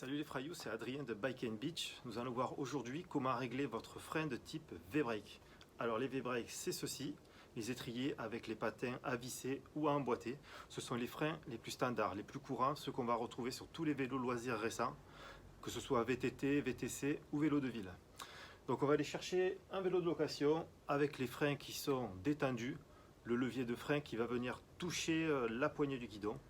Salut les Frayous, c'est Adrien de Bike & Beach. Nous allons voir aujourd'hui comment régler votre frein de type V-brake. Alors les V-brake, c'est ceci, les étriers avec les patins à visser ou à emboîter. Ce sont les freins les plus standards, les plus courants, ceux qu'on va retrouver sur tous les vélos loisirs récents, que ce soit VTT, VTC ou vélo de ville. Donc on va aller chercher un vélo de location avec les freins qui sont détendus, le levier de frein qui va venir toucher la poignée du guidon.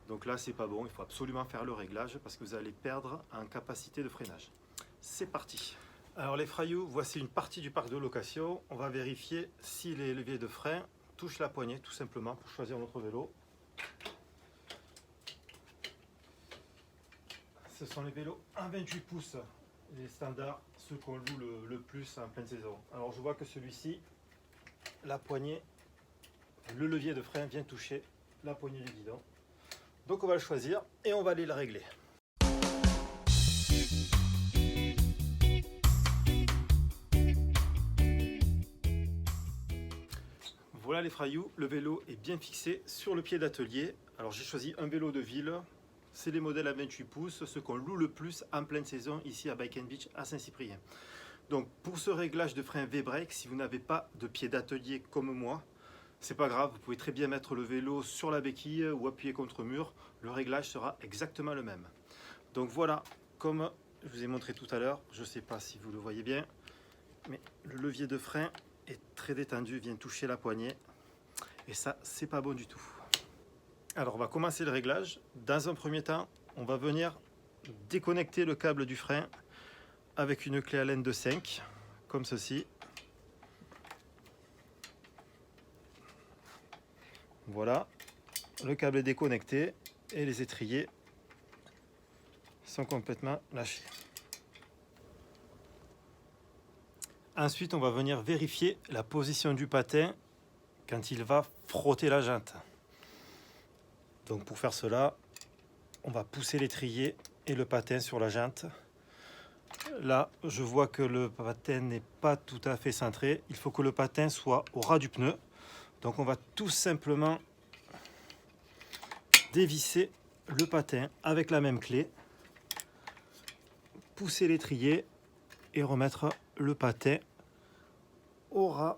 Donc là, c'est pas bon, il faut absolument faire le réglage parce que vous allez perdre en capacité de freinage. C'est parti. Alors les Frayous, voici une partie du parc de location. On va vérifier si les leviers de frein touchent la poignée, tout simplement, pour choisir notre vélo. Ce sont les vélos 1,28 pouces, les standards, ceux qu'on loue le plus en pleine saison. Alors je vois que celui-ci, la poignée, le levier de frein vient toucher la poignée du guidon. Donc on va le choisir et on va aller le régler. Voilà les Frayous, le vélo est bien fixé sur le pied d'atelier. Alors j'ai choisi un vélo de ville, c'est les modèles à 28 pouces, ceux qu'on loue le plus en pleine saison ici à Bike & Beach à Saint-Cyprien. Donc pour ce réglage de frein V-brake, si vous n'avez pas de pied d'atelier comme moi, c'est pas grave, vous pouvez très bien mettre le vélo sur la béquille ou appuyer contre mur, le réglage sera exactement le même. Donc voilà, comme je vous ai montré tout à l'heure, je ne sais pas si vous le voyez bien, mais le levier de frein est très détendu, vient toucher la poignée, et ça, c'est pas bon du tout. Alors on va commencer le réglage. Dans un premier temps, on va venir déconnecter le câble du frein avec une clé Allen de 5, comme ceci. Voilà, le câble est déconnecté et les étriers sont complètement lâchés. Ensuite, on va venir vérifier la position du patin quand il va frotter la jante. Donc pour faire cela, on va pousser l'étrier et le patin sur la jante. Là, je vois que le patin n'est pas tout à fait centré. Il faut que le patin soit au ras du pneu. Donc on va tout simplement dévisser le patin avec la même clé, pousser l'étrier et remettre le patin au ras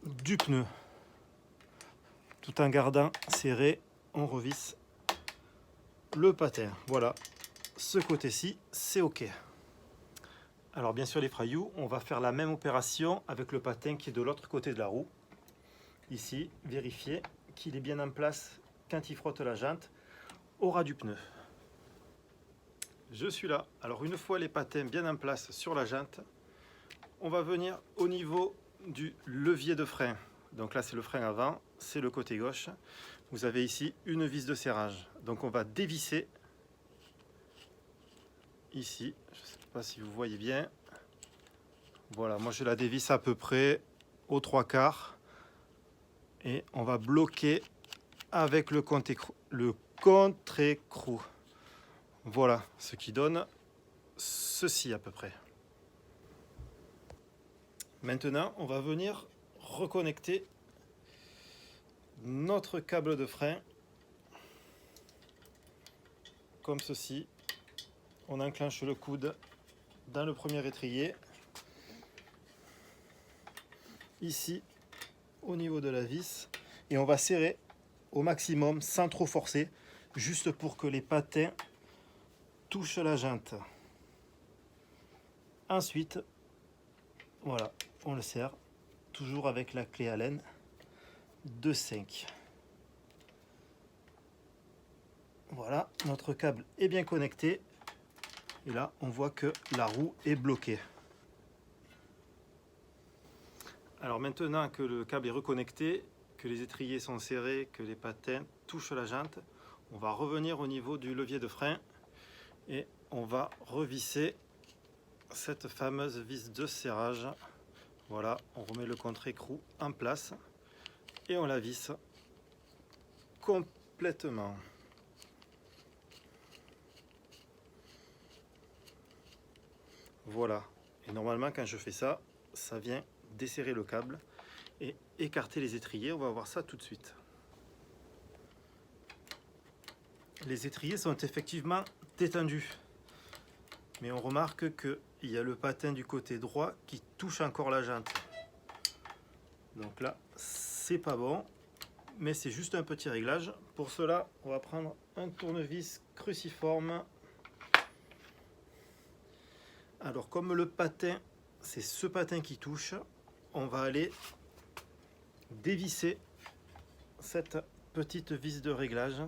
du pneu. Tout en gardant serré, on revisse le patin. Voilà, ce côté-ci, c'est OK. Alors bien sûr les Frayous, on va faire la même opération avec le patin qui est de l'autre côté de la roue. Ici, vérifier qu'il est bien en place quand il frotte la jante au ras du pneu. Je suis là. Alors une fois les patins bien en place sur la jante, on va venir au niveau du levier de frein. Donc là c'est le frein avant, c'est le côté gauche. Vous avez ici une vis de serrage. Donc on va dévisser ici. Je ne sais pas si vous voyez bien. Voilà, moi je la dévisse à peu près aux 3/4. Et on va bloquer avec le contre-écrou. Voilà, ce qui donne ceci à peu près. Maintenant, on va venir reconnecter notre câble de frein comme ceci. On enclenche le coude dans le premier étrier. Ici, au niveau de la vis, et on va serrer au maximum sans trop forcer, juste pour que les patins touchent la jante. Ensuite, voilà, on le serre toujours avec la clé Allen de 5. Voilà, notre câble est bien connecté et là on voit que la roue est bloquée. Alors maintenant que le câble est reconnecté, que les étriers sont serrés, que les patins touchent la jante, on va revenir au niveau du levier de frein et on va revisser cette fameuse vis de serrage. Voilà, on remet le contre-écrou en place et on la visse complètement. Voilà, et normalement quand je fais ça, ça vient desserrer le câble et écarter les étriers. On va voir ça tout de suite. Les étriers sont effectivement détendus. Mais on remarque qu'il y a le patin du côté droit qui touche encore la jante. Donc là, c'est pas bon, mais c'est juste un petit réglage. Pour cela, on va prendre un tournevis cruciforme. Alors, comme le patin, c'est ce patin qui touche, on va aller dévisser cette petite vis de réglage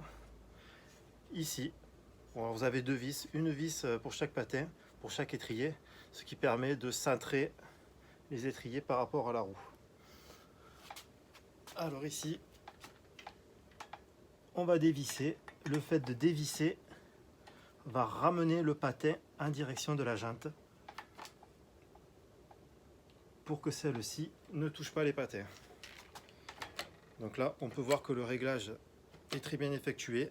ici. Bon, vous avez deux vis, une vis pour chaque patin, pour chaque étrier, ce qui permet de centrer les étriers par rapport à la roue. Alors ici, on va dévisser. Le fait de dévisser va ramener le patin en direction de la jante pour que celle-ci ne touche pas les patins. Donc là, on peut voir que le réglage est très bien effectué.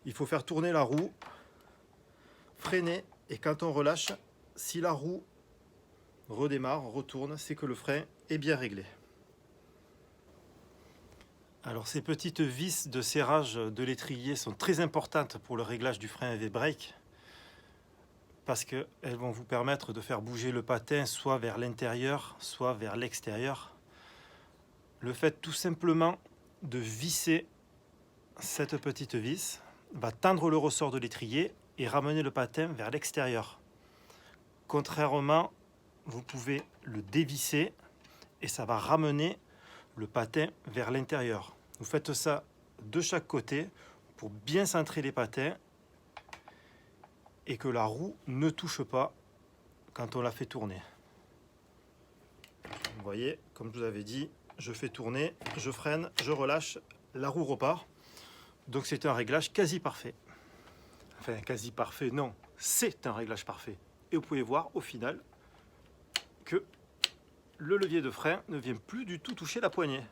Il faut faire tourner la roue, freiner, et quand on relâche, si la roue redémarre, retourne, c'est que le frein est bien réglé. Alors ces petites vis de serrage de l'étrier sont très importantes pour le réglage du frein V-Brake parce qu'elles vont vous permettre de faire bouger le patin soit vers l'intérieur, soit vers l'extérieur. Le fait tout simplement de visser cette petite vis va tendre le ressort de l'étrier et ramener le patin vers l'extérieur. Contrairement, vous pouvez le dévisser et ça va ramener le patin vers l'intérieur. Vous faites ça de chaque côté pour bien centrer les patins et que la roue ne touche pas quand on la fait tourner. Vous voyez, comme je vous avais dit, je fais tourner, je freine, je relâche, la roue repart. Donc c'est un réglage quasi parfait. Enfin, quasi parfait, non, c'est un réglage parfait. Et vous pouvez voir au final que le levier de frein ne vient plus du tout toucher la poignée.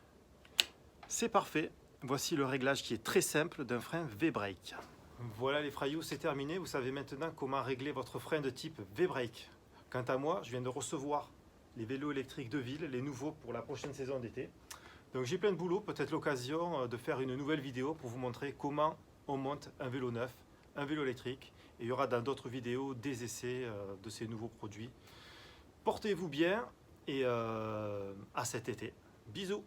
C'est parfait. Voici le réglage qui est très simple d'un frein V-Brake. Voilà les Frayou, c'est terminé. Vous savez maintenant comment régler votre frein de type V-Brake. Quant à moi, je viens de recevoir les vélos électriques de ville, les nouveaux pour la prochaine saison d'été. Donc j'ai plein de boulot, peut-être l'occasion de faire une nouvelle vidéo pour vous montrer comment on monte un vélo neuf, un vélo électrique. Et il y aura dans d'autres vidéos des essais de ces nouveaux produits. Portez-vous bien et à cet été. Bisous!